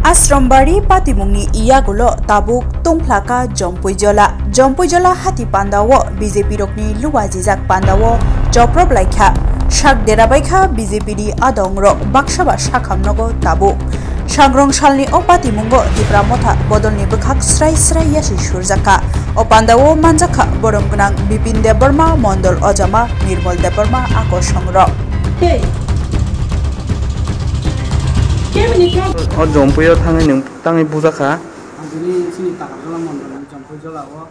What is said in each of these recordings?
Asrambari patimungni iyagulo tabuk tungplaka Jompuijola hati pandawo BJP rokni luwajijak pandawo joprop laikha shak derabaikha BJP di adongrok baksaba shakhamnogo tabuk Sangrong salni o patimungo dipramotha bodolni bukhak srai yasi surjaka o pandawo manjaka boromgnang Bipin Debarma Mondol Ojama Nirmal Debarma ako songro Jompuyo tangi bujaka Jadi sini tak kalau mau Jompuijola o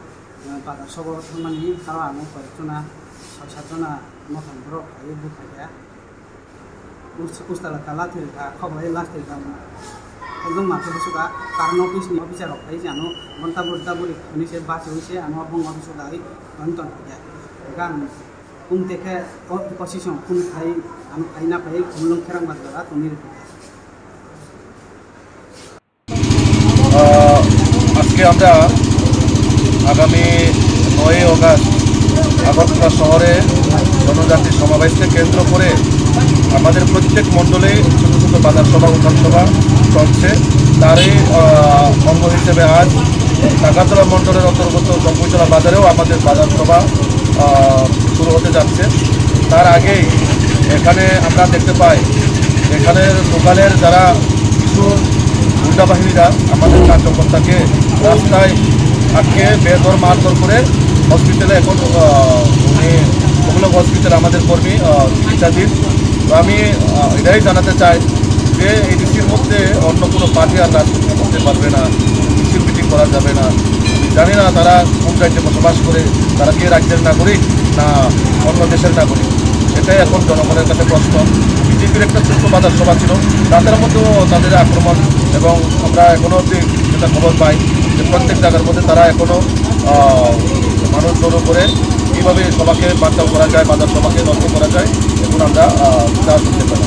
pada sobo teman-teman kalau anu percuna satu-satunya mau bro ayo buka ya Ustala kala tuh khabar last itu একদম মাত্র সুদা কারণ officer অফাই জানো ঘন্টা বলি উনি সে বাসে হইছে আমার বং অফিস দাই অন্তন থাকে গান কুম থেকে পজিশন কুম খাই আমি আইনা পাই কুমলং খেরাং বাদরা তুমি আজকে আমরা আগামী 9 অগাস্ট আগরতলা শহরে জনজাতি সমাবেশকে কেন্দ্র করে আমাদের প্রত্যেক মণ্ডলে ছোট ছোট বাজার সভা উঠান সভা চলছে তারই অঙ্গ হিসেবে আজ আগরতলা মণ্ডলের অন্তর্গত জম্পুইজলা বাজারেও আমাদের বাজার সভা শুরু হতে যাচ্ছে তার আগেই এখানে আমরা দেখতে পাই এখানের লোকালের যারা কিছু গুন্ডা বাহিনীরা আমাদের কার্যকর্তাকে রাস্তায় আটকে বেদর মারধর করে হসপিটালে এখন উনি ওগুলো হসপিটাল আমাদের কর্মী চিকিৎসাধীন তো আমি এটাই জানাতে চাই যে এই ডিসির মধ্যে অন্য কোনো পার্টি আর রাজনীতি করতে পারবে না মিছিল মিটিং করা যাবে না জানি না তারা কোন রাজ্যে বসবাস করে তারা কি রাজ্যের নাগরিক না অন্য দেশের নাগরিক এটাই এখন জনগণের কাছে প্রশ্ন বিজেপির একটা ছোট্ট বাজার সভা ছিল তাদের মধ্যেও তাদের আক্রমণ এবং আমরা এখনও অবধি যেটা খবর পাই যে প্রত্যেক জায়গার মধ্যে তারা এখনও মানুষ জড়ো করে কীভাবে সবাকে বাঁচাও করা যায় বাজার সভাকে নষ্ট করা যায় এখন আমরা যা শুনতে পারি